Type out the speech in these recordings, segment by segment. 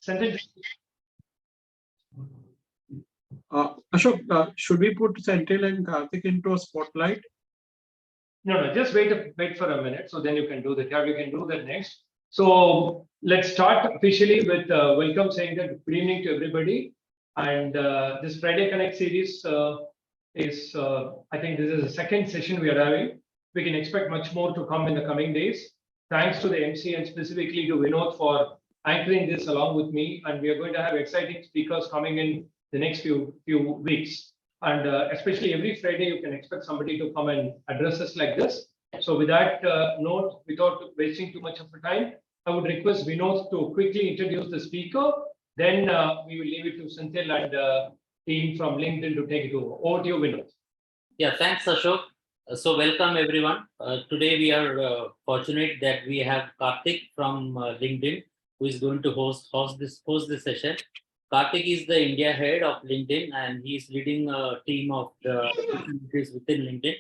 Senthil. Ashok, should we put Senthil and Karthik into a spotlight? No, just wait for a minute. So then you can do that. Yeah, we can do that next. So let's start officially with welcome, saying that good evening to everybody. And this Friday Connect series is, I think this is the second session we are having. We can expect much more to come in the coming days. Thanks to the MC and specifically to Vinod for anchoring this along with me. And we are going to have exciting speakers coming in the next few weeks. And especially every Friday, you can expect somebody to come and address us like this. So with that note, without wasting too much of your time, I would request Vinod to quickly introduce the speaker. Then we will leave it to Senthil and team from LinkedIn to take it over. Over to you, Vinod. Yeah, thanks, Ashok. So welcome everyone. Today we are fortunate that we have Karthik from LinkedIn, who is going to host this session. Karthik is the India head of LinkedIn, and he is leading a team of within LinkedIn.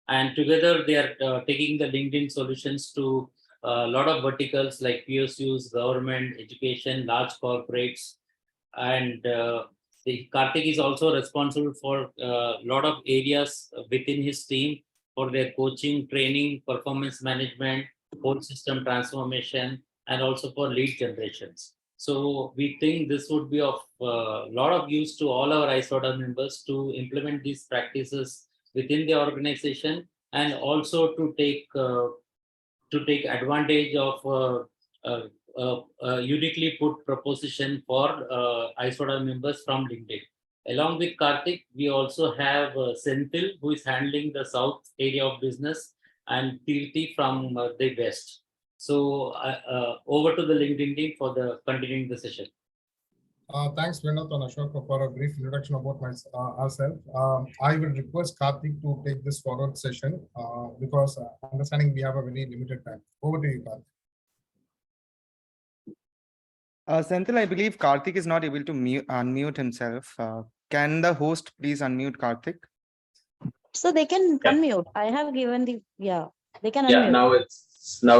And together they are taking the LinkedIn solutions to a lot of verticals like PSUs, government, education, large corporates. And Karthik is also responsible for a lot of areas within his team for their coaching, training, performance management, whole system transformation, and also for lead generations. So we think this would be of a lot of use to all our ISOTA members to implement these practices within the organization, and also to take advantage of uniquely put proposition for ISOTA members from LinkedIn. Along with Karthik, we also have Senthil, who is handling the south area of business, and Tirthi from the west. So over to the LinkedIn team for the continuing the session. Thanks, Vinod and Ashok, for a brief introduction about ourselves. I will request Karthik to take this forward session because understanding we have a very limited time. Over to you, Karthik. Senthil, I believe Karthik is not able to unmute himself. Can the host please unmute Karthik? So they can unmute. I have given the, they can unmute. Yeah, now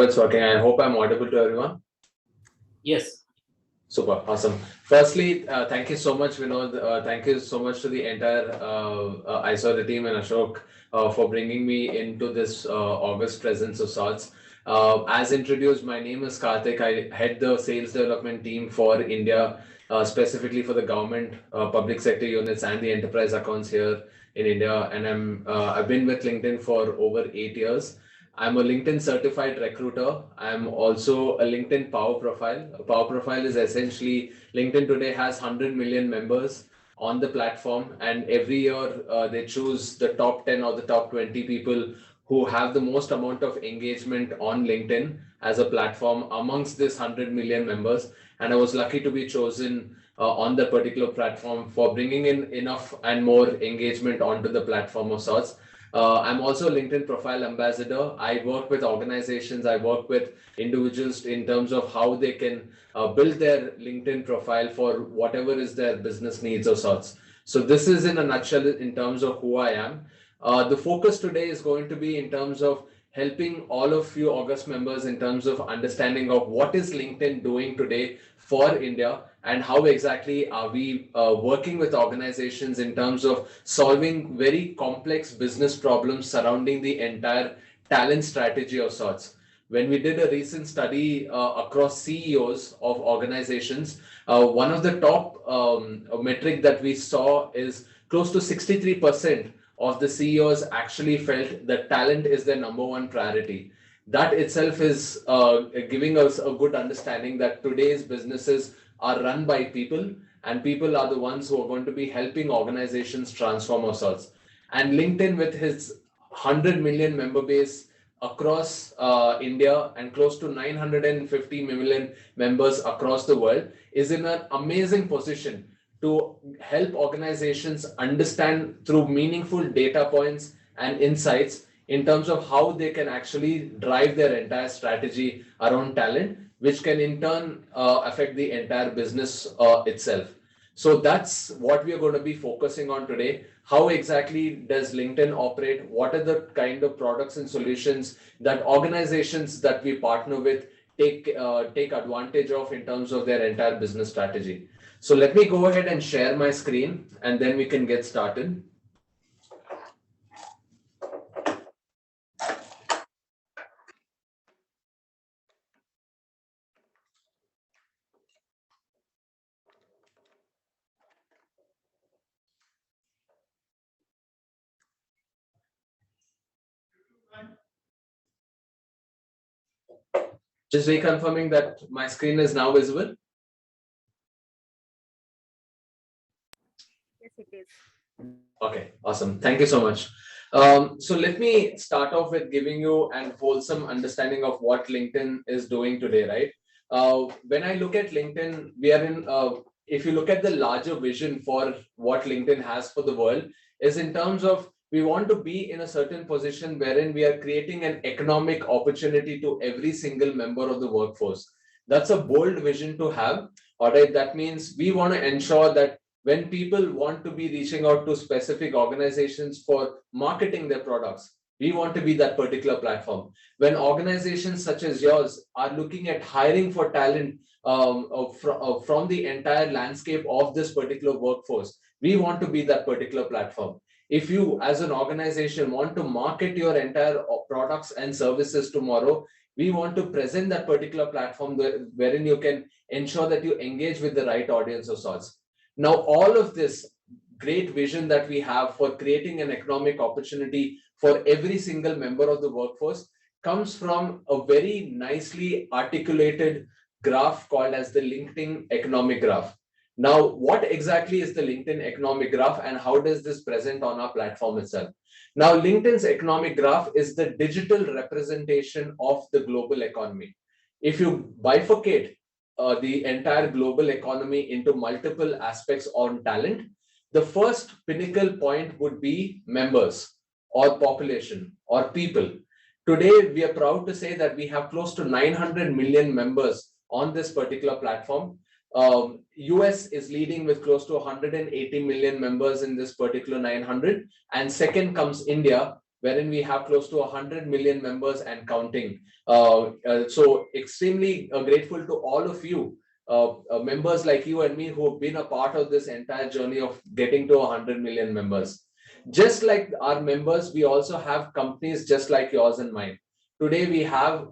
it's working. I hope I'm audible to everyone. Yes. Super, awesome. Firstly, thank you so much, Vinod. Thank you so much to the entire ISOTA team and Ashok for bringing me into this August presence of sorts. As introduced, my name is Karthik. I head the sales development team for India, specifically for the government, public sector units and the enterprise accounts here in India. And I've been with LinkedIn for over 8 years. I'm a LinkedIn certified recruiter. I'm also a LinkedIn Power Profile. A Power Profile is essentially, LinkedIn today has 100 million members on the platform, and every year they choose the top 10 or the top 20 people who have the most amount of engagement on LinkedIn as a platform amongst this 100 million members. And I was lucky to be chosen on the particular platform for bringing in enough and more engagement onto the platform of sorts. I'm also a LinkedIn profile ambassador. I work with organizations, I work with individuals in terms of how they can build their LinkedIn profile for whatever is their business needs or sorts. So this is in a nutshell in terms of who I am. The focus today is going to be in terms of helping all of you August members in terms of understanding of what is LinkedIn doing today for India, and how exactly are we working with organizations in terms of solving very complex business problems surrounding the entire talent strategy of sorts. When we did a recent study across CEOs of organizations, one of the top metric that we saw is close to 63% of the CEOs actually felt that talent is their number one priority. That itself is giving us a good understanding that today's businesses are run by people, and people are the ones who are going to be helping organizations transform ourselves. And LinkedIn, with his 100 million member base across India and close to 950 million members across the world, is in an amazing position to help organizations understand through meaningful data points and insights in terms of how they can actually drive their entire strategy around talent, which can in turn affect the entire business itself. So that's what we are going to be focusing on today. How exactly does LinkedIn operate? What are the kind of products and solutions that organizations that we partner with take advantage of in terms of their entire business strategy. So let me go ahead and share my screen, and then we can get started. Just reconfirming that my screen is now visible. Yes, it is. Okay, awesome. Thank you so much. So let me start off with giving you an wholesome understanding of what LinkedIn is doing today, right? When I look at LinkedIn, we are in, if you look at the larger vision for what LinkedIn has for the world, is in terms of we want to be in a certain position wherein we are creating an economic opportunity to every single member of the workforce. That's a bold vision to have. All right, that means we want to ensure that when people want to be reaching out to specific organizations for marketing their products, we want to be that particular platform. When organizations such as yours are looking at hiring for talent from the entire landscape of this particular workforce, we want to be that particular platform. If you as an organization want to market your entire products and services tomorrow, we want to present that particular platform wherein you can ensure that you engage with the right audience of sorts. Now, all of this great vision that we have for creating an economic opportunity for every single member of the workforce comes from a very nicely articulated graph called as the LinkedIn economic graph. Now, what exactly is the LinkedIn economic graph and how does this present on our platform itself? Now, LinkedIn's economic graph is the digital representation of the global economy. If you bifurcate the entire global economy into multiple aspects on talent, the first pinnacle point would be members or population or people. Today, we are proud to say that we have close to 900 million members on this particular platform. US is leading with close to 180 million members in this particular 900, and second comes India, wherein we have close to 100 million members and counting. So extremely grateful to all of you, members like you and me who have been a part of this entire journey of getting to 100 million members. Just like our members, we also have companies just like yours and mine. Today, we have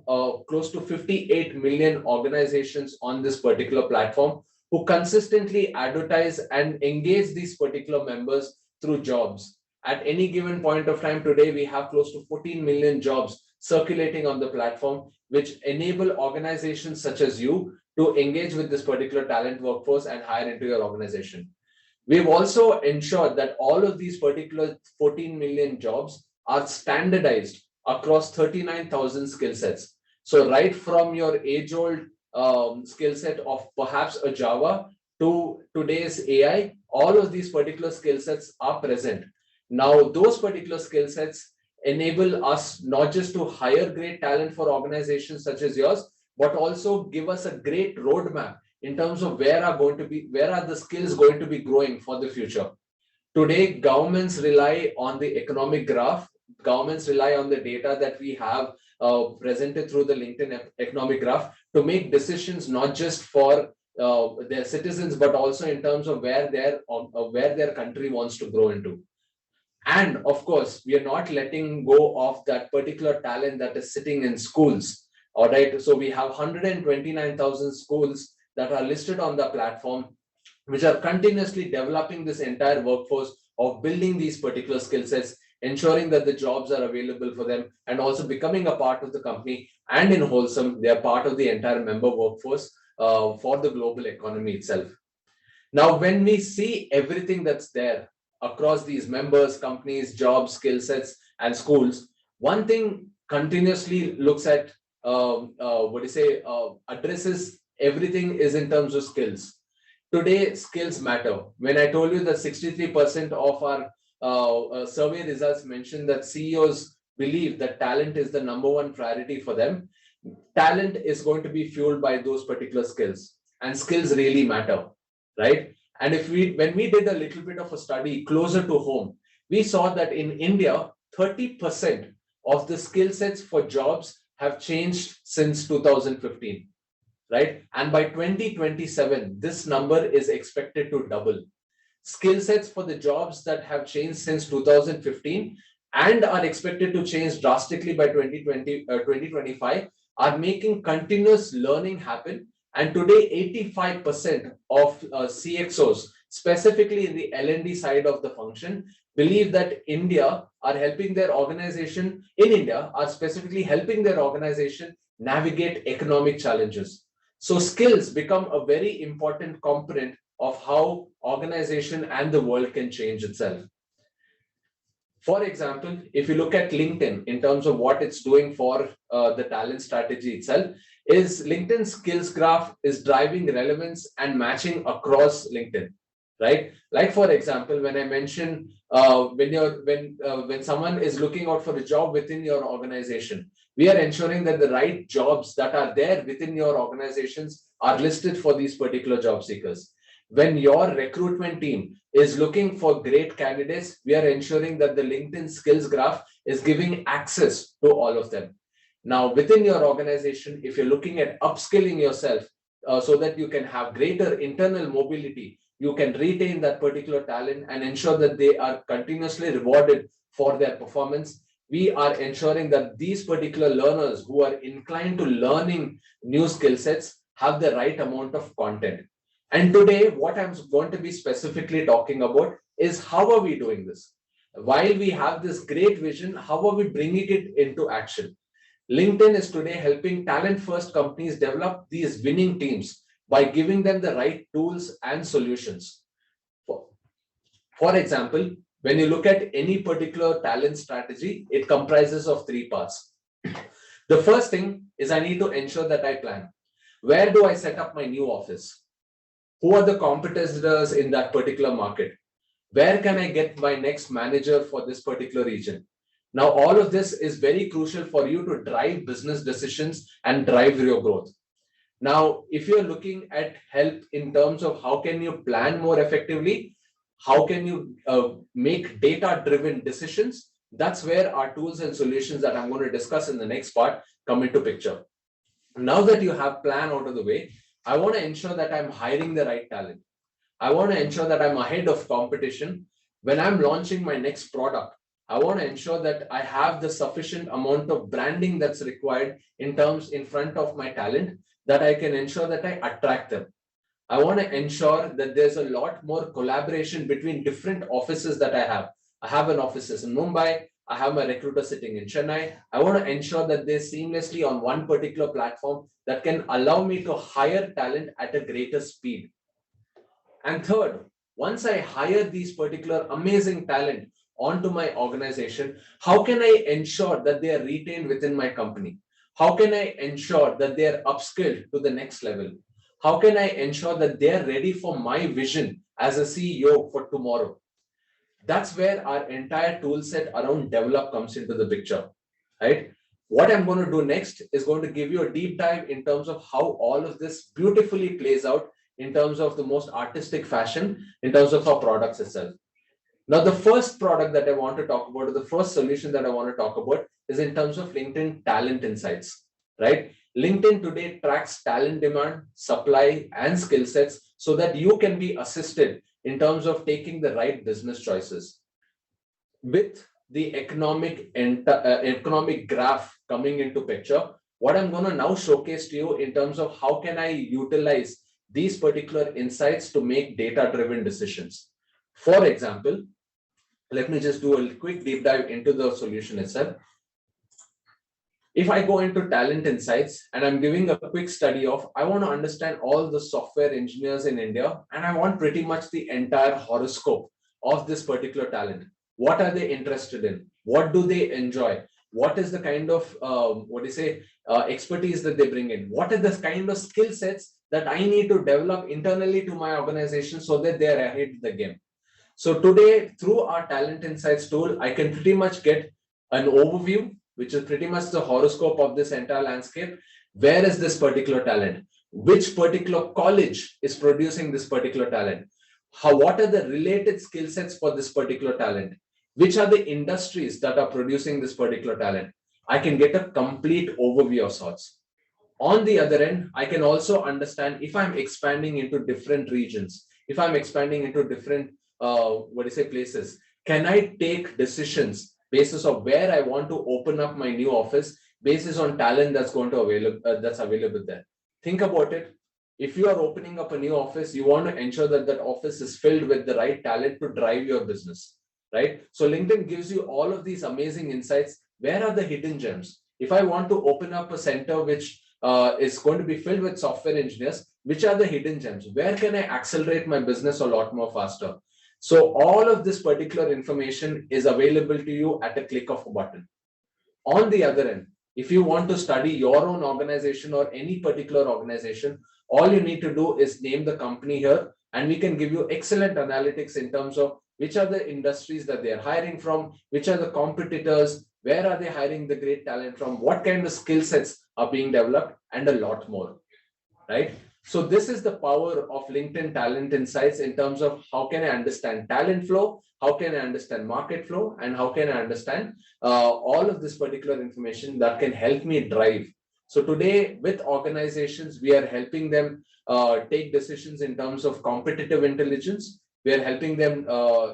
close to 58 million organizations on this particular platform who consistently advertise and engage these particular members through jobs. At any given point of time today, we have close to 14 million jobs circulating on the platform, which enable organizations such as you to engage with this particular talent workforce and hire into your organization. We've also ensured that all of these particular 14 million jobs are standardized across 39,000 skill sets. So right from your age-old skill set of perhaps a Java to today's AI, all of these particular skill sets are present. Now, those particular skill sets enable us not just to hire great talent for organizations such as yours, but also give us a great roadmap in terms of where are the skills going to be growing for the future. Today, governments rely on the economic graph. Governments rely on the data that we have presented through the LinkedIn economic graph to make decisions not just for their citizens, but also in terms of where their country wants to grow into. And of course, we are not letting go of that particular talent that is sitting in schools. All right. So we have 129,000 schools that are listed on the platform, which are continuously developing this entire workforce of building these particular skill sets, ensuring that the jobs are available for them, and also becoming a part of the company. And in Wholesome, they are part of the entire member workforce for the global economy itself. Now, when we see everything that's there across these members, companies, jobs, skill sets, and schools, one thing continuously looks at, addresses everything is in terms of skills. Today, skills matter. When I told you that 63% of our survey results mentioned that CEOs believe that talent is the #1 priority for them, talent is going to be fueled by those particular skills, and skills really matter, right? And when we did a little bit of a study closer to home, we saw that in India, 30% of the skill sets for jobs have changed since 2015, right? And by 2027, this number is expected to double. Skill sets for the jobs that have changed since 2015 and are expected to change drastically by 2025 are making continuous learning happen. And today, 85% of CXOs, specifically in the L&D side of the function, believe that India are helping their organization in India are specifically helping their organization navigate economic challenges. So skills become a very important component of how organization and the world can change itself. For example, if you look at LinkedIn in terms of what it's doing for the talent strategy itself, is LinkedIn skills graph is driving relevance and matching across LinkedIn, right? Like for example, when I mentioned when someone is looking out for a job within your organization, we are ensuring that the right jobs that are there within your organizations are listed for these particular job seekers. When your recruitment team is looking for great candidates, we are ensuring that the LinkedIn skills graph is giving access to all of them. Now, within your organization, if you're looking at upskilling yourself so that you can have greater internal mobility, you can retain that particular talent and ensure that they are continuously rewarded for their performance. We are ensuring that these particular learners who are inclined to learning new skill sets have the right amount of content. And today, what I'm going to be specifically talking about is how are we doing this? While we have this great vision, how are we bringing it into action? LinkedIn is today helping talent-first companies develop these winning teams by giving them the right tools and solutions. For example, when you look at any particular talent strategy, it comprises of three parts. The first thing is I need to ensure that I plan. Where do I set up my new office? Who are the competitors in that particular market? Where can I get my next manager for this particular region? Now, all of this is very crucial for you to drive business decisions and drive your growth. Now, if you're looking at help in terms of how can you plan more effectively, how can you make data-driven decisions, that's where our tools and solutions that I'm going to discuss in the next part come into picture. Now that you have plan out of the way, I want to ensure that I'm hiring the right talent. I want to ensure that I'm ahead of competition. When I'm launching my next product, I want to ensure that I have the sufficient amount of branding that's required in front of my talent, that I can ensure that I attract them. I want to ensure that there's a lot more collaboration between different offices that I have. I have an office in Mumbai. I have my recruiter sitting in Chennai. I want to ensure that they're seamlessly on one particular platform that can allow me to hire talent at a greater speed. And third, once I hire these particular amazing talent onto my organization, how can I ensure that they are retained within my company? How can I ensure that they are upskilled to the next level? How can I ensure that they are ready for my vision as a CEO for tomorrow? That's where our entire tool set around develop comes into the picture, right? What I'm going to do next is going to give you a deep dive in terms of how all of this beautifully plays out in terms of the most artistic fashion, in terms of our products itself. Now, the first product that I want to talk about, or the first solution that I want to talk about, is in terms of LinkedIn Talent Insights, right? LinkedIn today tracks talent demand, supply, and skill sets so that you can be assisted in terms of taking the right business choices. With the economic graph coming into picture, what I'm going to now showcase to you in terms of how can I utilize these particular insights to make data-driven decisions. For example, let me just do a quick deep dive into the solution itself. If I go into talent insights and I'm giving a quick study of, I want to understand all the software engineers in India, and I want pretty much the entire horoscope of this particular talent. What are they interested in? What do they enjoy? What is the kind of, expertise that they bring in? What are the kind of skill sets that I need to develop internally to my organization so that they're ahead of the game? So today, through our Talent Insights tool, I can pretty much get an overview, which is pretty much the horoscope of this entire landscape. Where is this particular talent? Which particular college is producing this particular talent? What are the related skill sets for this particular talent? Which are the industries that are producing this particular talent? I can get a complete overview of sorts. On the other end, I can also understand if I'm expanding into different regions, if I'm expanding into different, places, can I take decisions basis of where I want to open up my new office, basis on talent that's going to that's available there. Think about it. If you are opening up a new office, you want to ensure that that office is filled with the right talent to drive your business, right? So LinkedIn gives you all of these amazing insights. Where are the hidden gems? If I want to open up a center which is going to be filled with software engineers, which are the hidden gems? Where can I accelerate my business a lot more faster? So all of this particular information is available to you at a click of a button. On the other end, if you want to study your own organization or any particular organization, all you need to do is name the company here, and we can give you excellent analytics in terms of which are the industries that they are hiring from, which are the competitors, where are they hiring the great talent from, what kind of skill sets are being developed, and a lot more, right? So this is the power of LinkedIn Talent Insights in terms of how can I understand talent flow, how can I understand market flow, and how can I understand all of this particular information that can help me drive. So today with organizations, we are helping them take decisions in terms of competitive intelligence. We are helping them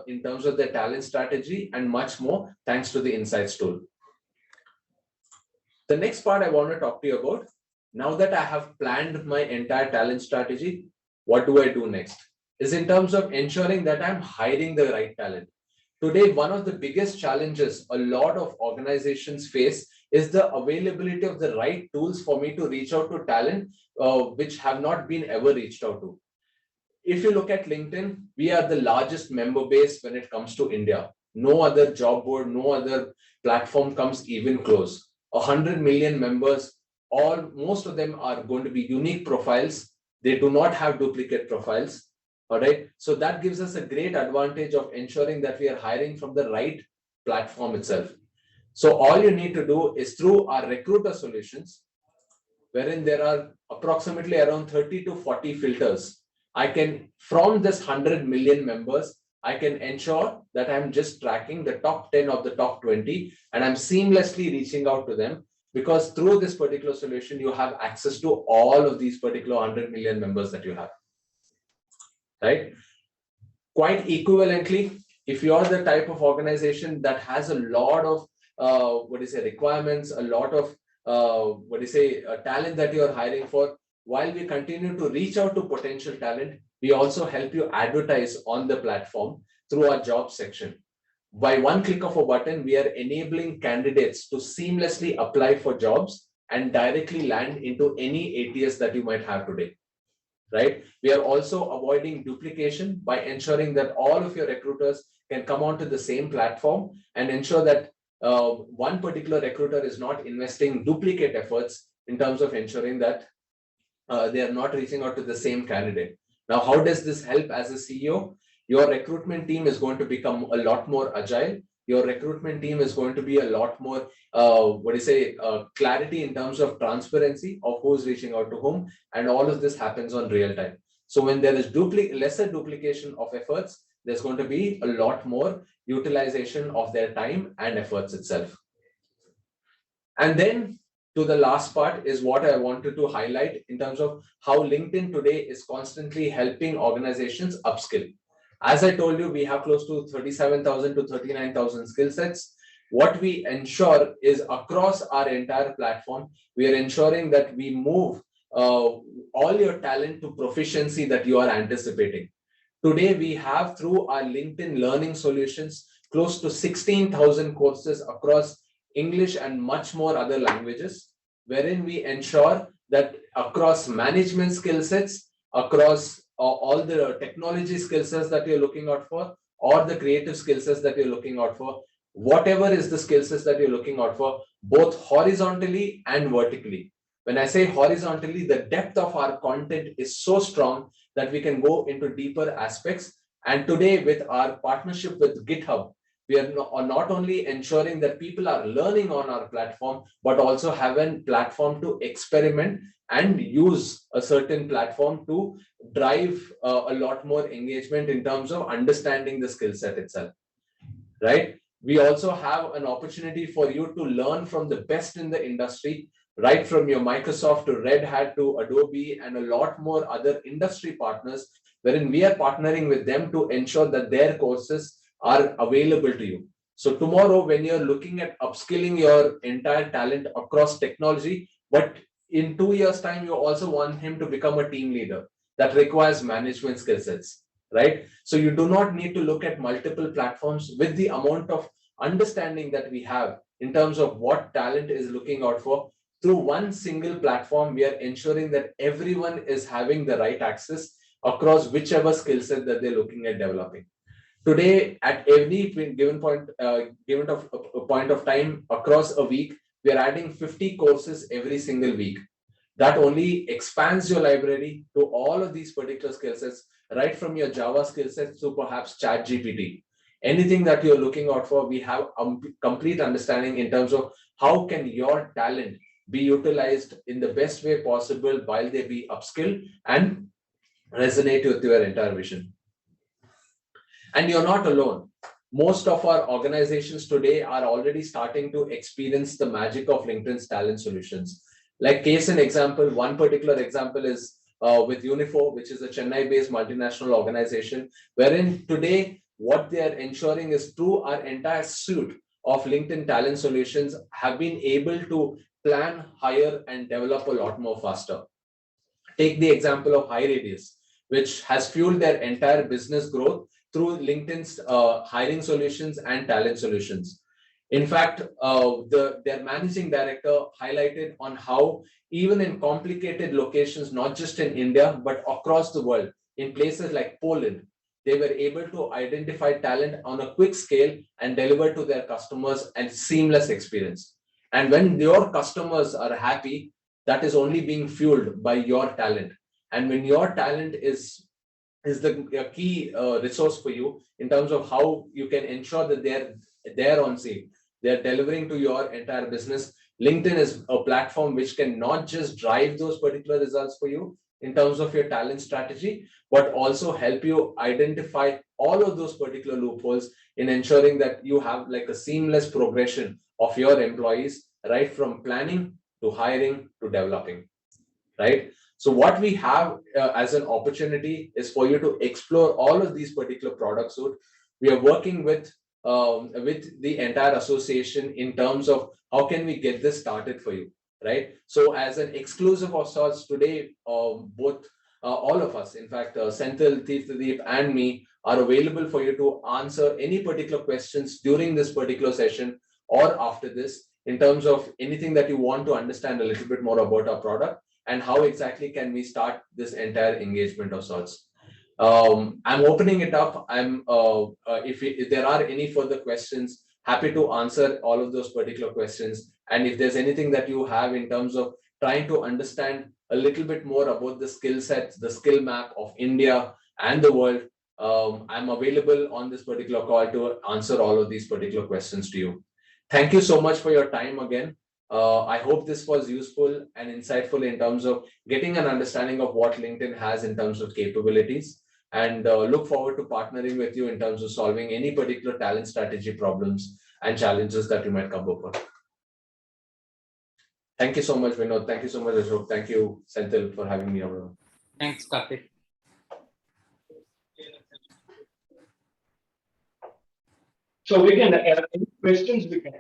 in terms of their talent strategy and much more thanks to the Insights tool. The next part I want to talk to you about, now that I have planned my entire talent strategy, what do I do next? Is in terms of ensuring that I'm hiring the right talent. Today, one of the biggest challenges a lot of organizations face is the availability of the right tools for me to reach out to talent, which have not been ever reached out to. If you look at LinkedIn, we are the largest member base when it comes to India. No other job board, no other platform comes even close. 100 million members, most of them are going to be unique profiles. They do not have duplicate profiles. All right. So that gives us a great advantage of ensuring that we are hiring from the right platform itself. So all you need to do is through our recruiter solutions, wherein there are approximately around 30 to 40 filters. I can, from this 100 million members, I can ensure that I'm just tracking the top 10 of the top 20, and I'm seamlessly reaching out to them, because through this particular solution, you have access to all of these particular 100 million members that you have, right? Quite equivalently, if you're the type of organization that has a lot of requirements, a lot of talent that you're hiring for, while we continue to reach out to potential talent, we also help you advertise on the platform through our job section. By one click of a button, we are enabling candidates to seamlessly apply for jobs and directly land into any ATS that you might have today, right? We are also avoiding duplication by ensuring that all of your recruiters can come onto the same platform and ensure that one particular recruiter is not investing duplicate efforts in terms of ensuring that they are not reaching out to the same candidate. Now, how does this help as a CEO? Your recruitment team is going to become a lot more agile. Your recruitment team is going to be a lot more, clarity in terms of transparency of who's reaching out to whom. And all of this happens on real time. So when there is lesser duplication of efforts, there's going to be a lot more utilization of their time and efforts itself. And then to the last part is what I wanted to highlight in terms of how LinkedIn today is constantly helping organizations upskill. As I told you, we have close to 37,000 to 39,000 skill sets. What we ensure is across our entire platform, we are ensuring that we move all your talent to proficiency that you are anticipating. Today, we have through our LinkedIn learning solutions, close to 16,000 courses across English and much more other languages, wherein we ensure that across management skill sets, across all the technology skill sets that you're looking out for, or the creative skill sets that you're looking out for, whatever is the skill sets that you're looking out for, both horizontally and vertically. When I say horizontally, the depth of our content is so strong that we can go into deeper aspects. And today, with our partnership with GitHub, we are not only ensuring that people are learning on our platform, but also have a platform to experiment and use a certain platform to drive a lot more engagement in terms of understanding the skill set itself, right? We also have an opportunity for you to learn from the best in the industry, right from your Microsoft to Red Hat to Adobe and a lot more other industry partners, wherein we are partnering with them to ensure that their courses are available to you. So tomorrow, when you're looking at upskilling your entire talent across technology, but in 2 years' time, you also want him to become a team leader that requires management skill sets, right? So you do not need to look at multiple platforms. With the amount of understanding that we have in terms of what talent is looking out for, through one single platform, we are ensuring that everyone is having the right access across whichever skill set that they're looking at developing. Today, at every given point, point of time across a week, we are adding 50 courses every single week. That only expands your library to all of these particular skill sets, right from your Java skill sets to perhaps ChatGPT. Anything that you're looking out for, we have a complete understanding in terms of how can your talent be utilized in the best way possible while they be upskilled and resonate with your entire vision. And you're not alone. Most of our organizations today are already starting to experience the magic of LinkedIn's talent solutions. Like case in example, one particular example is with Unifor, which is a Chennai-based multinational organization, wherein today what they are ensuring is through our entire suite of LinkedIn talent solutions have been able to plan, hire, and develop a lot more faster. Take the example of HighRadius, which has fueled their entire business growth through LinkedIn's hiring solutions and talent solutions. In fact, their managing director highlighted on how even in complicated locations, not just in India, but across the world, in places like Poland, they were able to identify talent on a quick scale and deliver to their customers a seamless experience. And when your customers are happy, that is only being fueled by your talent. And when your talent is the key resource for you in terms of how you can ensure that they're on scene, they're delivering to your entire business. LinkedIn is a platform which can not just drive those particular results for you in terms of your talent strategy, but also help you identify all of those particular loopholes in ensuring that you have like a seamless progression of your employees, right from planning to hiring to developing, right? So what we have as an opportunity is for you to explore all of these particular product suite. We are working with the entire association in terms of how can we get this started for you, right? So as an exclusive of sorts today, both all of us, in fact, Senthil, Tirthadeep and me are available for you to answer any particular questions during this particular session or after this in terms of anything that you want to understand a little bit more about our product and how exactly can we start this entire engagement of sorts. I'm opening it up. If there are any further questions, happy to answer all of those particular questions. And if there's anything that you have in terms of trying to understand a little bit more about the skill sets, the skill map of India and the world, I'm available on this particular call to answer all of these particular questions to you. Thank you so much for your time again. I hope this was useful and insightful in terms of getting an understanding of what LinkedIn has in terms of capabilities, and look forward to partnering with you in terms of solving any particular talent strategy problems and challenges that you might come up with. Thank you so much, Vinod. Thank you so much, Ashok. Thank you, Senthil, for having me over. Thanks, Karthik. So we can, any questions we can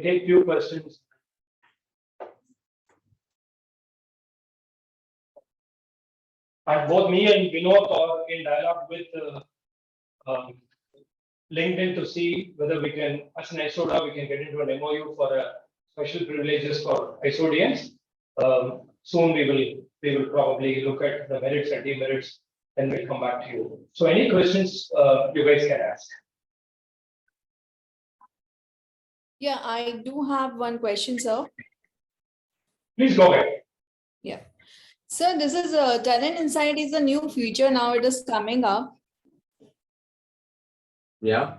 take few questions. And both me and Vinod are in dialogue with LinkedIn to see whether we can, as an ISODA, we can get into an MOU for special privileges for ISODians. Soon we will probably look at the merits and demerits, and we'll come back to you. So any questions you guys can ask? Yeah, I do have one question, sir. Please go ahead. Yeah. So this is Talent Insight is a new feature now. It is coming up. Yeah.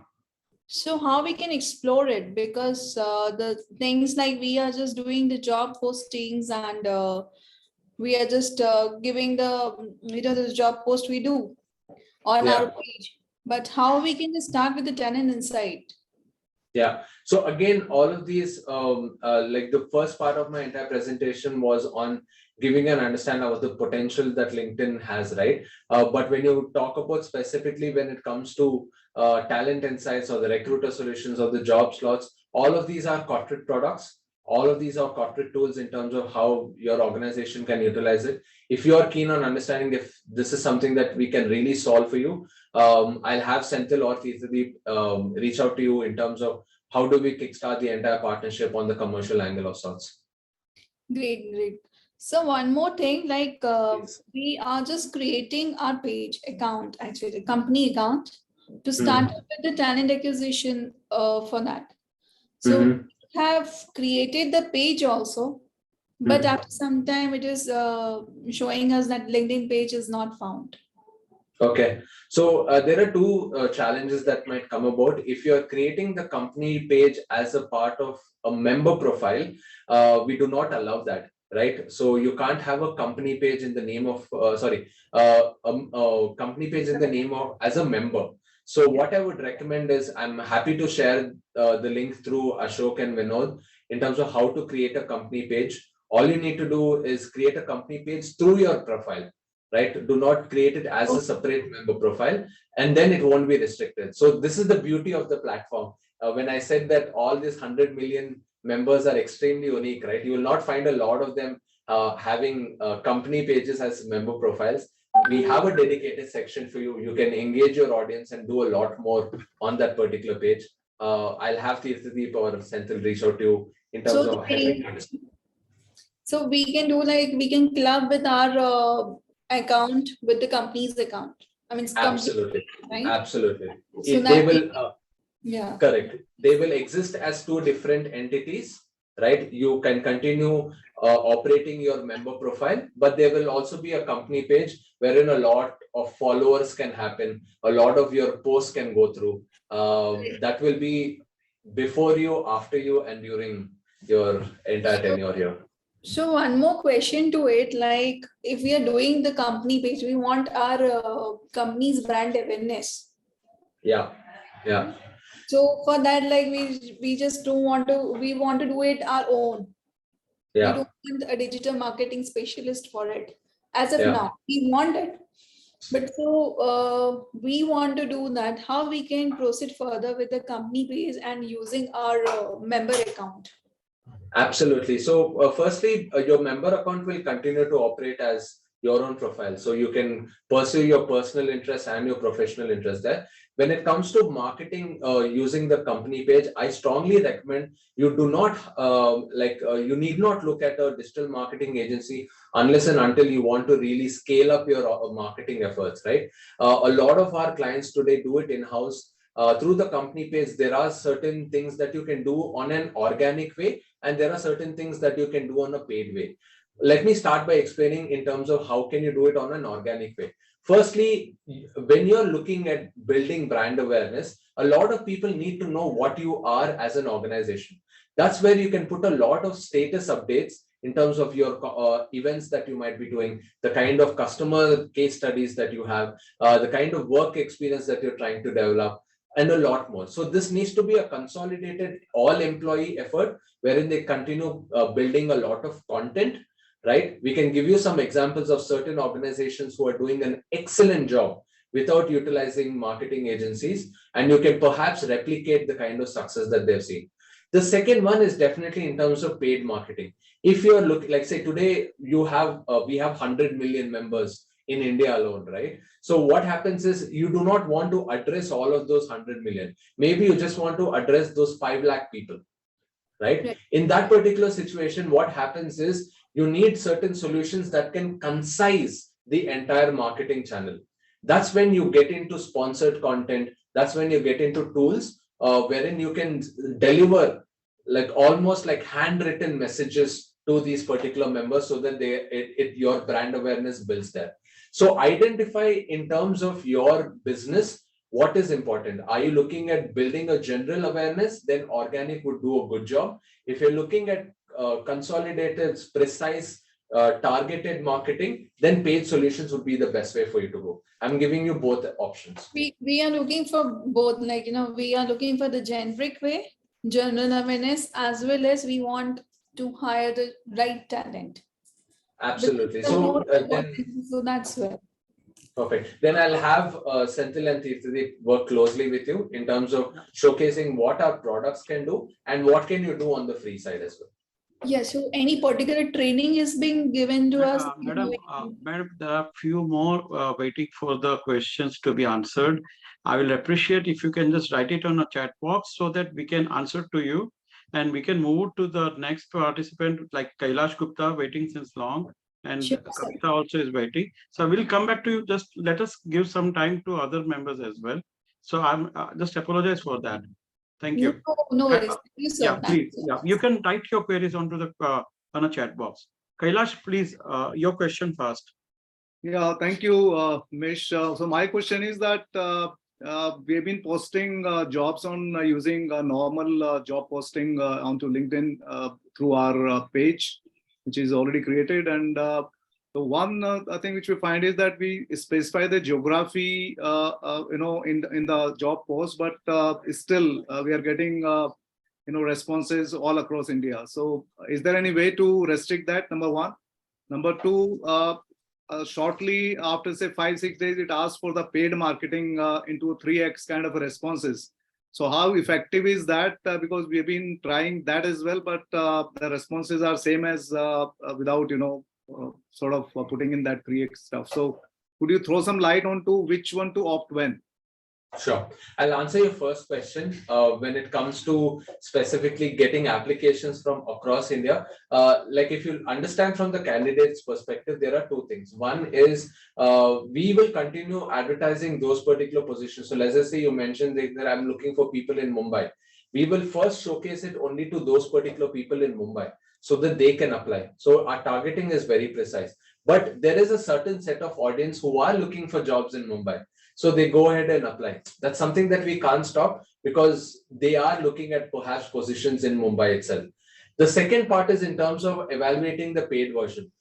So how we can explore it, because the things like we are just doing the job postings and we are just giving the the job post we do on our page. But how we can just start with the tenant insight? Yeah. So again, all of these, like the first part of my entire presentation was on giving an understanding of the potential that LinkedIn has, right? But when you talk about specifically when it comes to talent insights or the recruiter solutions or the job slots, all of these are corporate products. All of these are corporate tools in terms of how your organization can utilize it. If you are keen on understanding if this is something that we can really solve for you, I'll have Senthil or Tirthadeep reach out to you in terms of how do we kickstart the entire partnership on the commercial angle of sorts. Great, great. So one more thing, like Please. we are just creating our page account, actually, company account to start Mhm. with the talent acquisition for that. So Mhm. we have created the page also, but Mhm. after some time it is showing us that LinkedIn page is not found. Okay, so there are two challenges that might come about. If you're creating the company page as a part of a member profile, we do not allow that, right? So you can't have a company page in the name of, a company page in the name of as a member. So what I would recommend is I'm happy to share the link through Ashok and Vinod in terms of how to create a company page. All you need to do is create a company page through your profile, right? Do not create it as a separate member profile, and then it won't be restricted. So this is the beauty of the platform. When I said that all these 100 million members are extremely unique, right? You will not find a lot of them having company pages as member profiles. We have a dedicated section for you. You can engage your audience and do a lot more on that particular page. I'll have Tirthadeep or Senthil reach out to you in terms So of helping you. so we can do like we can club with our account with the company's account. I mean, it's company, Absolutely, right? absolutely. So They that will. yeah. Correct. They will exist as two different entities, right? You can continue operating your member profile, but there will also be a company page wherein a lot of followers can happen, a lot of your posts can go through. That will be before you, after you, and during your entire tenure here. So one more question to it, like if we are doing the company page, we want our company's brand awareness. Yeah, yeah. So for that, like we just don't want to, we want to do it our own. We Yeah, don't want a digital marketing specialist for it. As of yeah. now, we want it. But so we want to do that. How we can proceed further with the company page and using our member account? Absolutely. So, firstly, your member account will continue to operate as your own profile. So you can pursue your personal interest and your professional interest there. When it comes to marketing using the company page, I strongly recommend you do not you need not look at a digital marketing agency unless and until you want to really scale up your marketing efforts, right? A lot of our clients today do it in-house. Through the company page, there are certain things that you can do on an organic way, and there are certain things that you can do on a paid way. Let me start by explaining in terms of how can you do it on an organic way. Firstly, when you're looking at building brand awareness, a lot of people need to know what you are as an organization. That's where you can put a lot of status updates in terms of your events that you might be doing, the kind of customer case studies that you have, the kind of work experience that you're trying to develop, and a lot more. So this needs to be a consolidated all employee effort wherein they continue building a lot of content, right? We can give you some examples of certain organizations who are doing an excellent job without utilizing marketing agencies, and you can perhaps replicate the kind of success that they've seen. The second one is definitely in terms of paid marketing. If you're looking, like say today, we have 100 million members in India alone, right? So what happens is you do not want to address all of those 100 million. Maybe you just want to address those 5 lakh people, right? Right. In that particular situation, what happens is you need certain solutions that can concise the entire marketing channel. That's when you get into sponsored content. That's when you get into tools wherein you can deliver like almost like handwritten messages to these particular members so that your brand awareness builds there. So identify in terms of your business what is important. Are you looking at building a general awareness? Then organic would do a good job. If you're looking at consolidated, precise targeted marketing, then paid solutions would be the best way for you to go. I'm giving you both options. We are looking for both, like, we are looking for the generic way, general awareness, as well as we want to hire the right talent. Absolutely. Because the So more then, important, so that's where. perfect. Then I'll have Senthil and Tirthadeep work closely with you in terms of showcasing what our products can do and what can you do on the free side as well. Yes, so any particular training is being given to us? Madam, there are few more waiting for the questions to be answered. I will appreciate if you can just write it on a chat box so that we can answer to you. And we can move to the next participant like Kailash Gupta waiting since long. And Sure, sir. Kavita also is waiting. So we'll come back to you. Just let us give some time to other members as well. So I'm just apologize for that. Thank you. No worries. Thank you, sir. Yeah, Thank please. you. Yeah, you can type your queries onto the on a chat box. Kailash, please, your question first. Yeah, thank you, Mish. So my question is that we've been posting jobs on using normal job posting onto LinkedIn through our page, which is already created. And the one thing which we find is that we specify the geography, in the job post, but still we are getting responses all across India. So is there any way to restrict that? Number one. Number two, shortly after say 5-6 days, it asks for the paid marketing into 3x kind of responses. So how effective is that? Because we have been trying that as well, but the responses are same as without sort of putting in that 3x stuff. So could you throw some light on to which one to opt when? Sure. I'll answer your first question when it comes to specifically getting applications from across India. Like if you understand from the candidate's perspective, there are two things. One is we will continue advertising those particular positions. So let's just say you mentioned that I'm looking for people in Mumbai. We will first showcase it only to those particular people in Mumbai so that they can apply. So our targeting is very precise. But there is a certain set of audience who are looking for jobs in Mumbai. So they go ahead and apply. That's something that we can't stop because they are looking at perhaps positions in Mumbai itself. The second part is in terms of evaluating the paid version.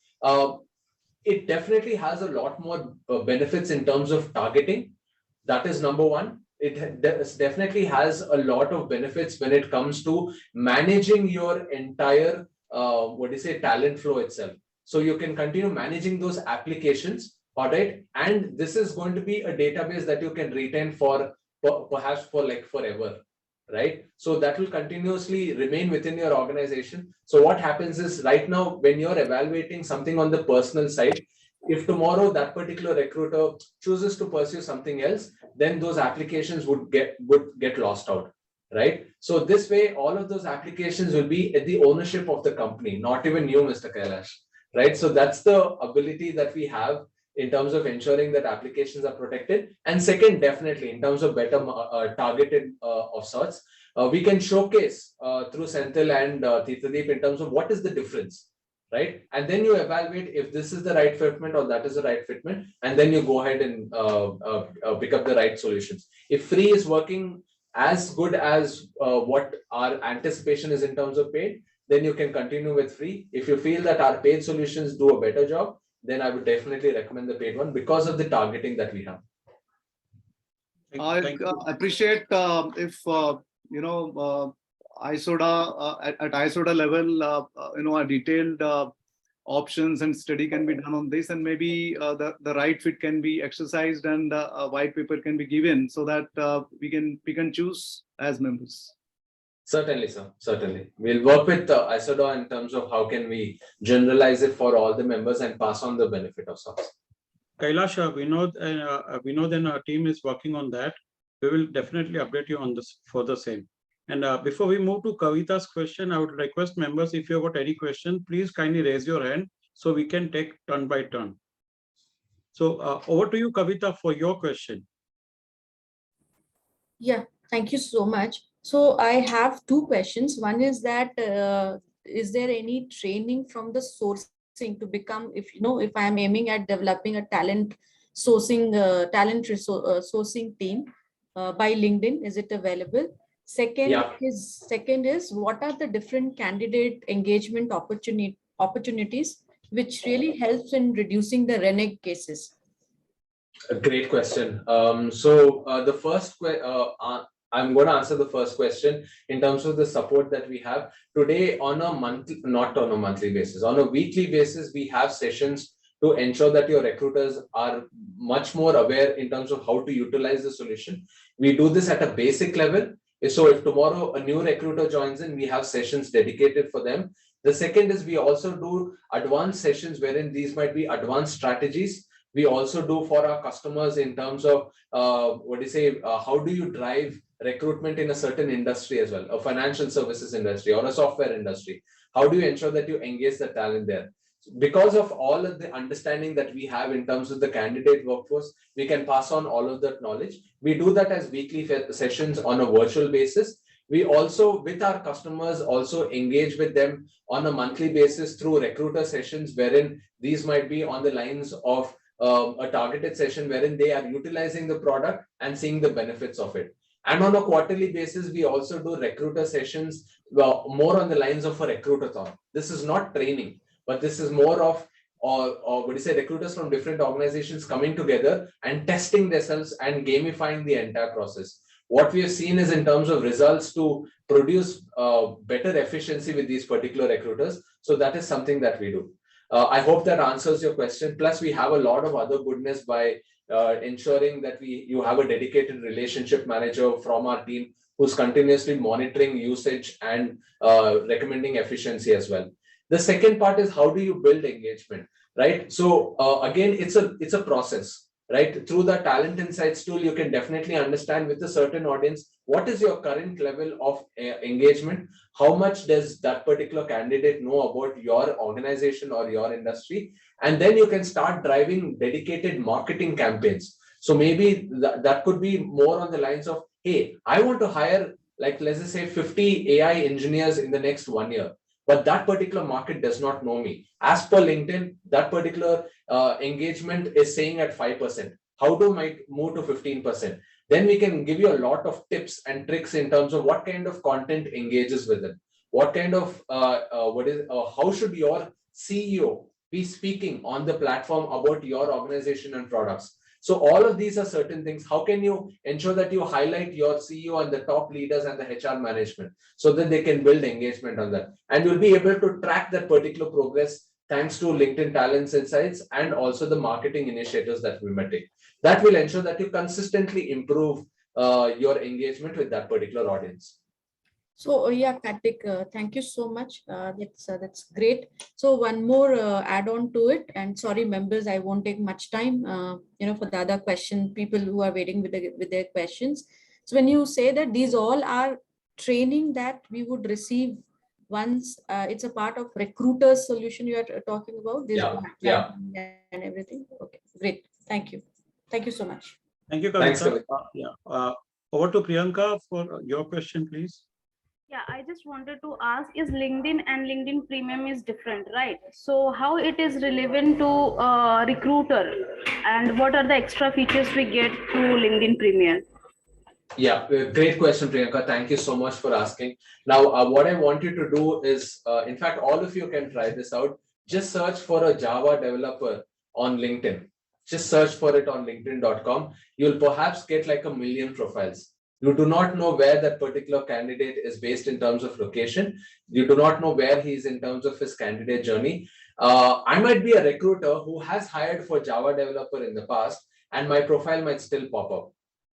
It definitely has a lot more benefits in terms of targeting. That is number one. It definitely has a lot of benefits when it comes to managing your entire, talent flow itself. So you can continue managing those applications. All right. And this is going to be a database that you can retain for perhaps for like forever. Right. So that will continuously remain within your organization. So what happens is right now, when you're evaluating something on the personal side, if tomorrow that particular recruiter chooses to pursue something else, then those applications would get lost out. Right. So this way, all of those applications will be at the ownership of the company, not even you, Mr. Kailash. Right. So that's the ability that we have in terms of ensuring that applications are protected. And second, definitely in terms of better targeted of sorts, we can showcase through Senthil and Tirthadeep in terms of what is the difference, right? And then you evaluate if this is the right fitment or that is the right fitment, and then you go ahead and pick up the right solutions. If free is working as good as what our anticipation is in terms of paid, then you can continue with free. If you feel that our paid solutions do a better job, then I would definitely recommend the paid one because of the targeting that we have. I appreciate if ISODA at ISODA level, a detailed options and study can be done on this, and maybe the right fit can be exercised and a white paper can be given so that we can pick and choose as members. Certainly, sir. Certainly. We'll work with ISODA in terms of how can we generalize it for all the members and pass on the benefit of sorts. Kailash, Vinod and our team is working on that. We will definitely update you on this for the same. And before we move to Kavita's question, I would request members, if you've got any question, please kindly raise your hand so we can take turn by turn. So over to you, Kavita, for your question. Yeah, thank you so much. So I have two questions. One is that is there any training from the sourcing to become, if I am aiming at developing a talent sourcing sourcing team by LinkedIn, is it available? Second is what are the different candidate engagement opportunities which really helps in reducing the renege cases? A great question. The first I'm going to answer the first question in terms of the support that we have today on a monthly, not on a monthly basis, on a weekly basis. We have sessions to ensure that your recruiters are much more aware in terms of how to utilize the solution. We do this at a basic level. So if tomorrow a new recruiter joins in, we have sessions dedicated for them. The second is we also do advanced sessions wherein these might be advanced strategies. We also do for our customers in terms of how do you drive recruitment in a certain industry as well, a financial services industry or a software industry. How do you ensure that you engage the talent there? Because of all of the understanding that we have in terms of the candidate workforce, we can pass on all of that knowledge. We do that as weekly sessions on a virtual basis. We also, with our customers, also engage with them on a monthly basis through recruiter sessions, wherein these might be on the lines of a targeted session wherein they are utilizing the product and seeing the benefits of it. And on a quarterly basis, we also do recruiter sessions more on the lines of a recruitathon. This is not training, but this is more of recruiters from different organizations coming together and testing themselves and gamifying the entire process. What we have seen is in terms of results to produce better efficiency with these particular recruiters. So that is something that we do. I hope that answers your question. Plus, we have a lot of other goodness by ensuring that you have a dedicated relationship manager from our team who's continuously monitoring usage and recommending efficiency as well. The second part is how do you build engagement, right? So again, it's a process, right? Through the talent insights tool, you can definitely understand with a certain audience, what is your current level of engagement? How much does that particular candidate know about your organization or your industry? And then you can start driving dedicated marketing campaigns. So maybe that could be more on the lines of, hey, I want to hire, like, let's just say 50 AI engineers in the next 1 year. But that particular market does not know me. As per LinkedIn, that particular engagement is saying at 5%. How do I move to 15%? Then we can give you a lot of tips and tricks in terms of what kind of content engages with them. What kind of, how should your CEO be speaking on the platform about your organization and products? So all of these are certain things. How can you ensure that you highlight your CEO and the top leaders and the HR management so that they can build engagement on that? And you'll be able to track that particular progress thanks to LinkedIn Talents Insights and also the marketing initiatives that we may take. That will ensure that you consistently improve your engagement with that particular audience. So yeah, Karthik, thank you so much. That's great. So one more add-on to it, and sorry, members, I won't take much time. For the other question, people who are waiting with their questions. So when you say that these all are training that we would receive once, it's a part of recruiter's solution you are talking about. This yeah, and everything. Okay, great. Thank you. Thank you so much. Thank you, Kavita. Over to Priyanka for your question, please. Yeah, I just wanted to ask, is LinkedIn and LinkedIn Premium is different, right? So how it is relevant to recruiter, and what are the extra features we get through LinkedIn Premium? Yeah, great question, Priyanka. Thank you so much for asking. Now, what I want you to do is, in fact, all of you can try this out. Just search for a Java developer on LinkedIn. Just search for it on linkedin.com. You'll perhaps get like 1 million profiles. You do not know where that particular candidate is based in terms of location. You do not know where he is in terms of his candidate journey. I might be a recruiter who has hired for Java developer in the past, and my profile might still pop up,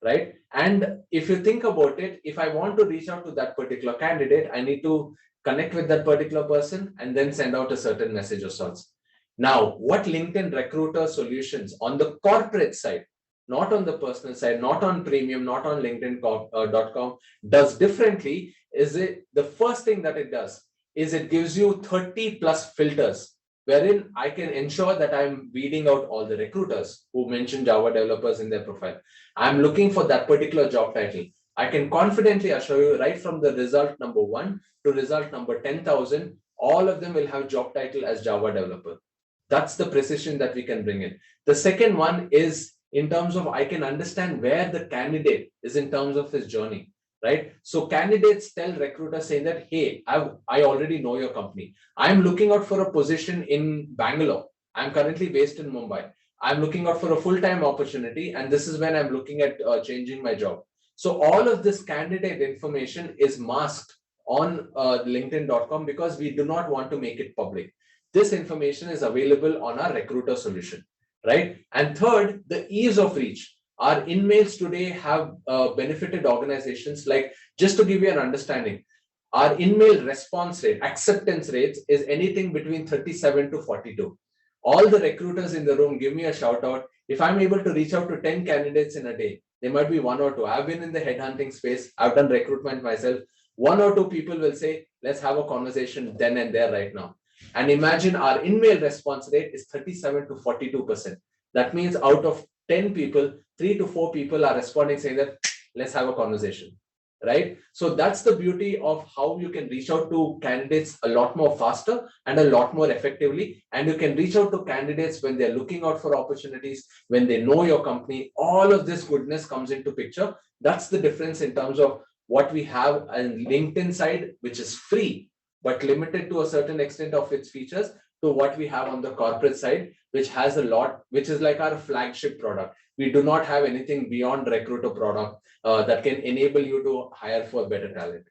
right? And if you think about it, if I want to reach out to that particular candidate, I need to connect with that particular person and then send out a certain message of sorts. Now, what LinkedIn recruiter solutions on the corporate side, not on the personal side, not on premium, not on linkedin.com, does differently is the first thing that it does is it gives you 30 plus filters, wherein I can ensure that I'm weeding out all the recruiters who mention Java developers in their profile. I'm looking for that particular job title. I can confidently assure you right from the result number 1 to result number 10,000, all of them will have job title as Java developer. That's the precision that we can bring in. The second one is in terms of I can understand where the candidate is in terms of his journey. right? So candidates tell recruiters saying that, hey, I already know your company. I'm looking out for a position in Bangalore. I'm currently based in Mumbai. I'm looking out for a full-time opportunity, and this is when I'm looking at changing my job. So all of this candidate information is masked on LinkedIn.com because we do not want to make it public. This information is available on our recruiter solution, right? And third, the ease of reach. Our InMails today have benefited organizations like, just to give you an understanding, our InMail response rate, acceptance rates is anything between 37 to 42. All the recruiters in the room, give me a shout out. If I'm able to reach out to 10 candidates in a day, there might be one or two. I've been in the headhunting space. I've done recruitment myself. One or two people will say, let's have a conversation then and there right now. And imagine our InMail response rate is 37 to 42%. That means out of 10 people, 3 to 4 people are responding saying that, let's have a conversation, right? So that's the beauty of how you can reach out to candidates a lot more faster and a lot more effectively. And you can reach out to candidates when they're looking out for opportunities, when they know your company. All of this goodness comes into picture. That's the difference in terms of what we have on LinkedIn side, which is free, but limited to a certain extent of its features, to what we have on the corporate side, which has a lot, which is like our flagship product. We do not have anything beyond recruiter product that can enable you to hire for better talent.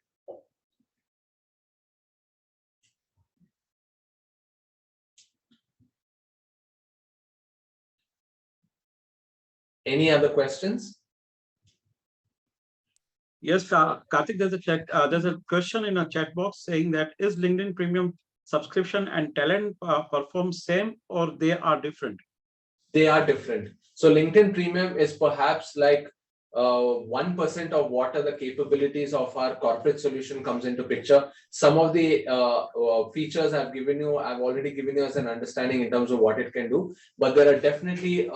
Any other questions? Yes, Karthik, there's a question in a chat box saying that, is LinkedIn Premium subscription and talent perform same, or they are different? They are different. So LinkedIn Premium is perhaps like 1% of what are the capabilities of our corporate solution comes into picture. Some of the features I've already given you as an understanding in terms of what it can do, but there are definitely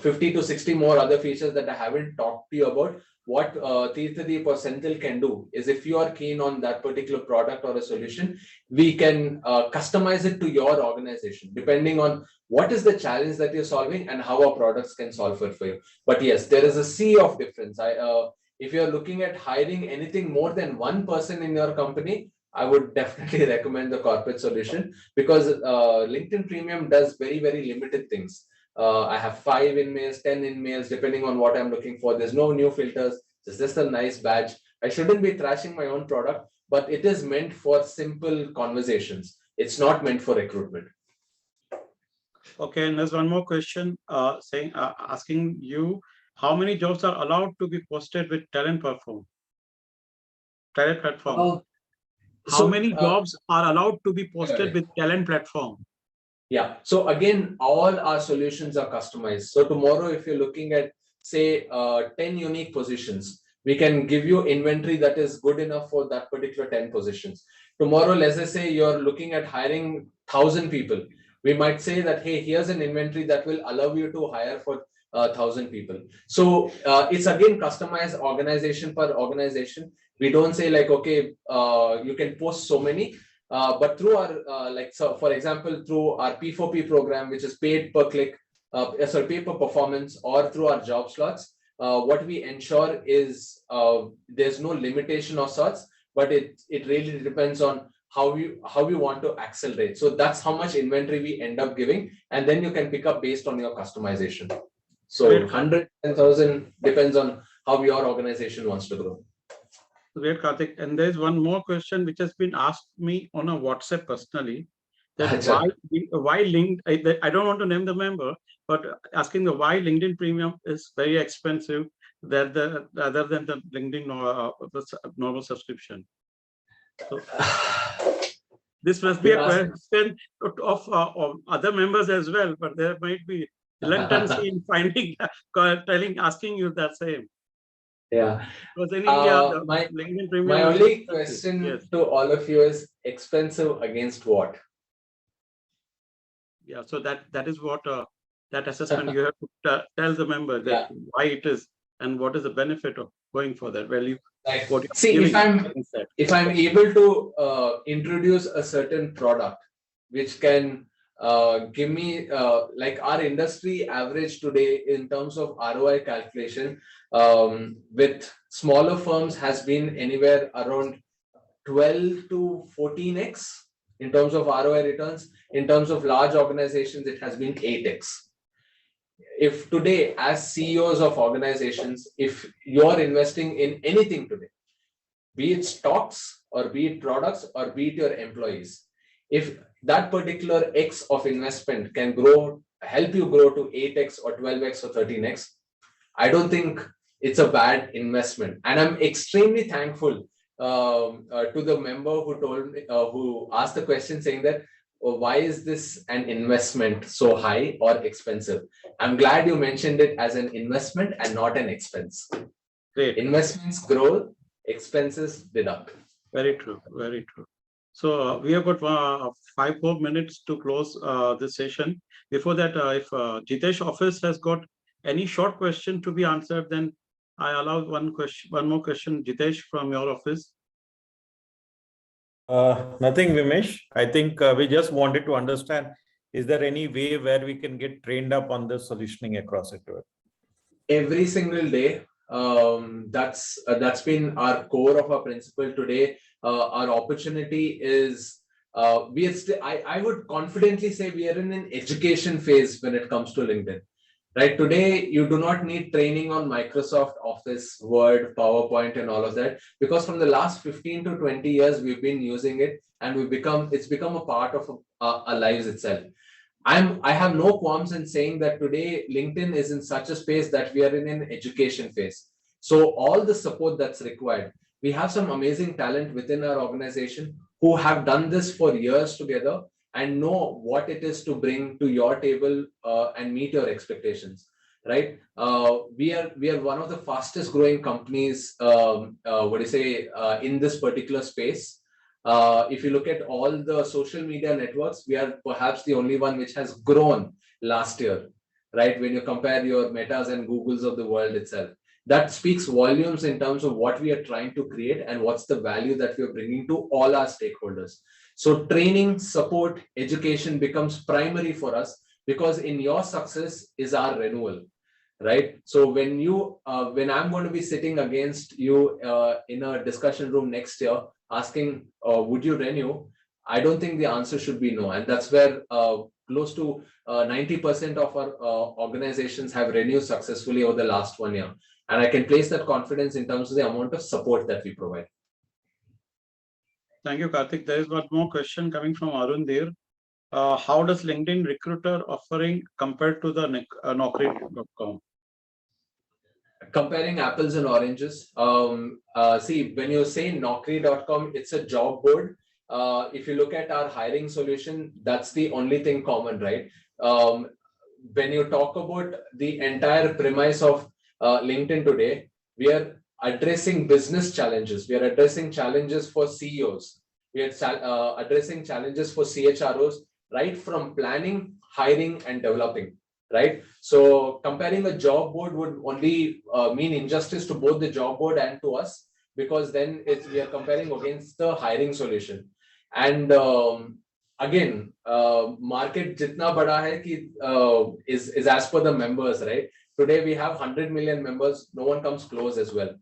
50 to 60 more other features that I haven't talked to you about. What Tirthadeep or Senthil can do is, if you are keen on that particular product or a solution, we can customize it to your organization, depending on what is the challenge that you're solving and how our products can solve it for you. But yes, there is a sea of difference. If you're looking at hiring anything more than one person in your company, I would definitely recommend the corporate solution, because LinkedIn Premium does very, very limited things. I have 5 InMails, 10 InMails, depending on what I'm looking for. There's no new filters. It's just a nice badge. I shouldn't be trashing my own product, but it is meant for simple conversations. It's not meant for recruitment. Okay, and there's one more question asking you, how many jobs are allowed to be posted with talent platform? How many jobs are allowed to be posted with talent platform? Yeah. So again, all our solutions are customized. So tomorrow, if you're looking at, say, 10 unique positions, we can give you inventory that is good enough for that particular 10 positions. Tomorrow, let's just say you're looking at hiring 1,000 people. We might say that, hey, here's an inventory that will allow you to hire for 1,000 people. So it's again customized organization per organization. We don't say like, okay, you can post so many. But through our, so for example, through our P4P program, which is paid per click, paid per performance, or through our job slots, what we ensure is there's no limitation of sorts, but it really depends on how we want to accelerate. So that's how much inventory we end up giving, and then you can pick up based on your customization. So 100, 10,000 depends on how your organization wants to grow. Great, Karthik. And there's one more question which has been asked me on a WhatsApp personally, that why LinkedIn, I don't want to name the member, but asking the why LinkedIn Premium is very expensive rather than the LinkedIn normal subscription. So this must be a question of other members as well, but there might be reluctancy in asking you that same. Yeah. My my only question to all of you is, expensive against what? Yeah, so that is what that assessment you have to tell the member that why it is and what is the benefit of going for that value. See, if I'm able to introduce a certain product which can give me like our industry average today in terms of ROI calculation with smaller firms has been anywhere around 12 to 14x in terms of ROI returns. In terms of large organizations, it has been 8x. If today, as CEOs of organizations, if you're investing in anything today, be it stocks or be it products or be it your employees, if that particular X of investment can grow, help you grow to 8x or 12x or 13x, I don't think it's a bad investment. And I'm extremely thankful to the member who told me, who asked the question saying that, oh, why is this an investment so high or expensive? I'm glad you mentioned it as an investment and not an expense. Great. Investments grow, expenses deduct. Very true. Very true. So we have got 5 more minutes to close this session. Before that, if Jitesh office has got any short question to be answered, then I allow one more question, Jitesh, from your office. Nothing, Vimesh. I think we just wanted to understand, is there any way where we can get trained up on the solutioning across it? Every single day. That's been our core of our principle today. Our opportunity is we are still, I would confidently say we are in an education phase when it comes to LinkedIn. Right today, you do not need training on Microsoft Office, Word, PowerPoint, and all of that, because from the last 15 to 20 years, we've been using it, and it's become a part of our lives itself. I have no qualms in saying that today LinkedIn is in such a space that we are in an education phase. So all the support that's required, we have some amazing talent within our organization who have done this for years together and know what it is to bring to your table and meet your expectations, right? We are one of the fastest growing companies, in this particular space. If you look at all the social media networks, we are perhaps the only one which has grown last year, right? When you compare your Metas and Googles of the world itself, that speaks volumes in terms of what we are trying to create and what's the value that we are bringing to all our stakeholders. So training, support, education becomes primary for us, because in your success is our renewal, right? So when I'm going to be sitting against you in a discussion room next year asking, would you renew? I don't think the answer should be no. And that's where close to 90% of our organizations have renewed successfully over the last 1 year. And I can place that confidence in terms of the amount of support that we provide. Thank you, Karthik. There is one more question coming from Arun there. How does LinkedIn recruiter offering compare to the Naukri.com? Comparing apples and oranges. See, when you say Naukri.com, it's a job board. If you look at our hiring solution, that's the only thing common, right? When you talk about the entire premise of LinkedIn today, we are addressing business challenges. We are addressing challenges for CEOs. We are addressing challenges for CHROs, right from planning, hiring, and developing, right? So comparing a job board would only mean injustice to both the job board and to us, because then we are comparing against the hiring solution. And again, market jitna bada hai ki, is as per the members, right? Today we have 100 million members. No one comes close as well.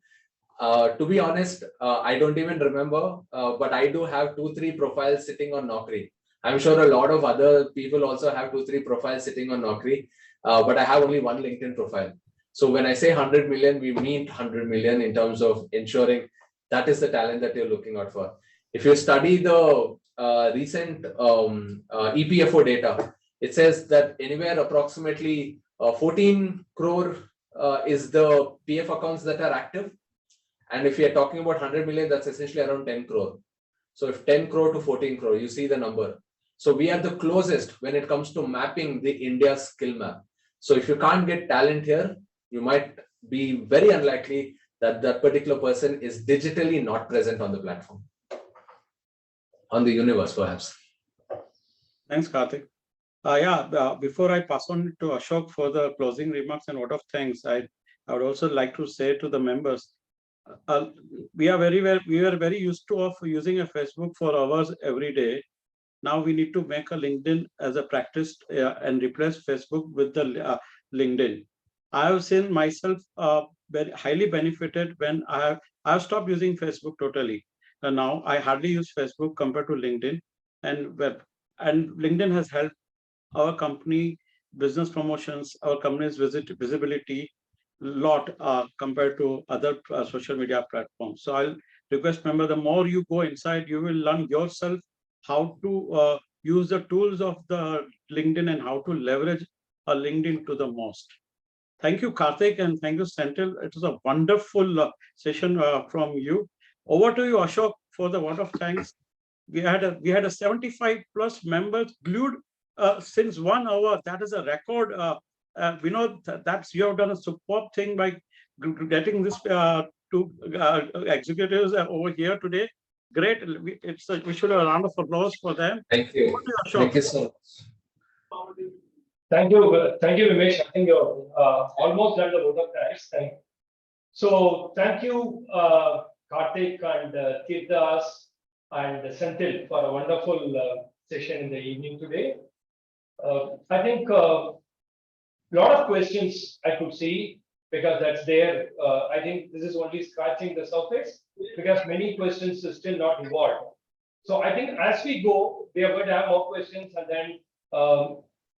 To be honest, I don't even remember, but I do have 2-3 profiles sitting on Naukri. I'm sure a lot of other people also have 2-3 profiles sitting on Naukri, but I have only one LinkedIn profile. So when I say 100 million, we mean 100 million in terms of ensuring that is the talent that you're looking out for. If you study the recent EPFO data, it says that anywhere approximately 14 crore is the PF accounts that are active. And if you're talking about 100 million, that's essentially around 10 crore. So if 10 crore to 14 crore, you see the number. So we are the closest when it comes to mapping the India skill map. So if you can't get talent here, you might be very unlikely that that particular person is digitally not present on the platform, on the universe, perhaps. Thanks, Karthik. Before I pass on to Ashok for the closing remarks and vote of thanks, I would also like to say to the members, we are very used to using a Facebook for hours every day. Now we need to make a LinkedIn as a practice and replace Facebook with the LinkedIn. I have seen myself very highly benefited when I have stopped using Facebook totally. And now I hardly use Facebook compared to LinkedIn and web. And LinkedIn has helped our company business promotions, our company's visibility lot compared to other social media platforms. So I'll request member, the more you go inside, you will learn yourself how to use the tools of the LinkedIn and how to leverage a LinkedIn to the most. Thank you, Karthik, and thank you, Senthil. It was a wonderful session from you. Over to you, Ashok, for the word of thanks. We had a 75 plus members glued since 1 hour. That is a record. We know that's you have done a superb thing by getting this two executives over here today. Great. We should have a round of applause for them. Thank you. Thank you so much. Thank you, Vimesh. I think you're almost done the vote of thanks. So thank you, Karthik and Tirthas and Senthil for a wonderful session in the evening today. I think a lot of questions I could see because that's there. I think this is only scratching the surface because many questions are still not evolved. So I think as we go, we are going to have more questions, and then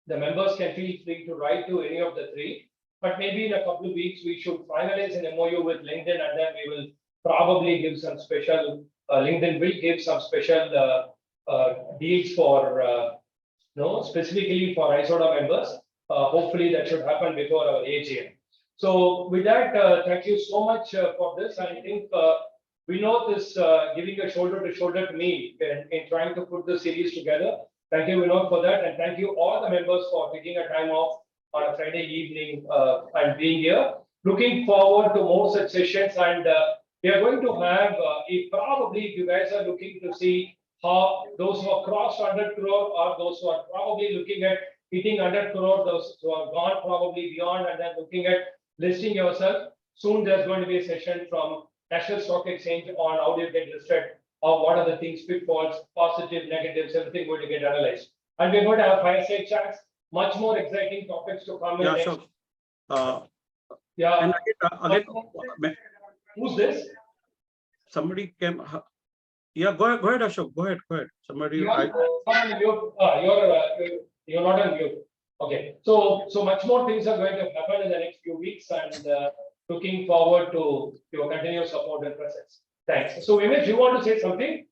the members can feel free to write to any of the three. But maybe in a couple of weeks, we should finalize an MOU with LinkedIn, and then we will probably give some special, LinkedIn will give some special deals for, specifically for ISOTA members. Hopefully that should happen before our AGM. So with that, thank you so much for this. I think Vinod is giving a shoulder to shoulder to me in trying to put the series together. Thank you, Vinod, for that. And thank you all the members for taking a time off on a Friday evening and being here. Looking forward to more such sessions. And we are going to have, probably if you guys are looking to see how those who have crossed 100 crore or those who are probably looking at hitting 100 crore, those who have gone probably beyond and then looking at listing yourself. Soon there's going to be a session from National Stock Exchange on how do you get listed, or what are the things, pitfalls, positive, negatives, everything going to get analyzed. And we're going to have fireside chats, much more exciting topics to come in. Yeah, next. sure. Yeah. And again, who's this? Somebody came. Yeah, go ahead, Ashok. Go ahead. Somebody. You're not on mute. Okay. So much more things are going to happen in the next few weeks, and looking forward to your continuous support and presence. Thanks. So, Vimesh, you want to say something?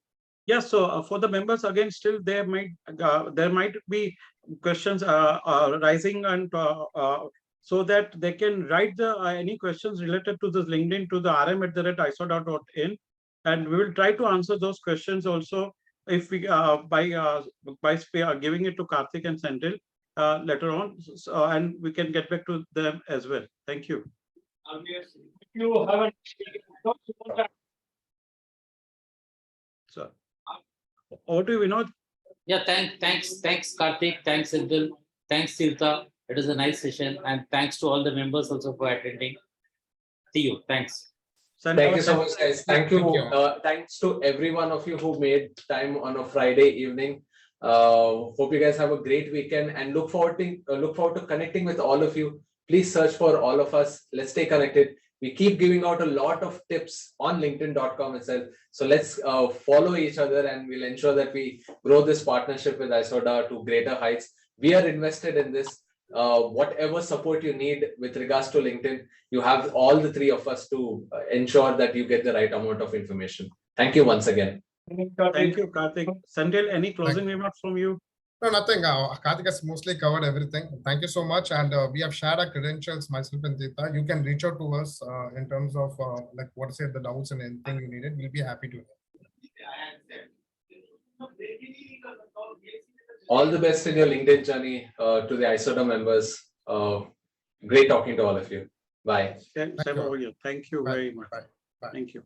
Yes. So for the members, again, still there might be questions rising, and so that they can write any questions related to this LinkedIn to the rm@isota.in, and we will try to answer those questions also if we by giving it to Karthik and Senthil later on, and we can get back to them as well. Thank you. If you haven't. So, over to you, Vinod. Yeah, thanks, Karthik, thanks, Senthil, thanks, Tirtha. It was a nice session, and thanks to all the members also for attending. See you. Thanks. Thank you so much, guys. Thank you. Thanks to every one of you who made time on a Friday evening. Hope you guys have a great weekend, and look forward to connecting with all of you. Please search for all of us. Let's stay connected. We keep giving out a lot of tips on LinkedIn.com itself. So let's follow each other, and we'll ensure that we grow this partnership with ISOTA to greater heights. We are invested in this. Whatever support you need with regards to LinkedIn, you have all the three of us to ensure that you get the right amount of information. Thank you once again. Thank you, Karthik. Senthil, any closing remarks from you? No, nothing. Karthik has mostly covered everything. Thank you so much. And we have shared our credentials, myself and Tirtha. You can reach out to us in terms of like what say the doubts and anything you needed. We'll be happy to. All the best in your LinkedIn journey to the ISOTA members. Great talking to all of you. Bye. Thank you very much. Bye. Thank you.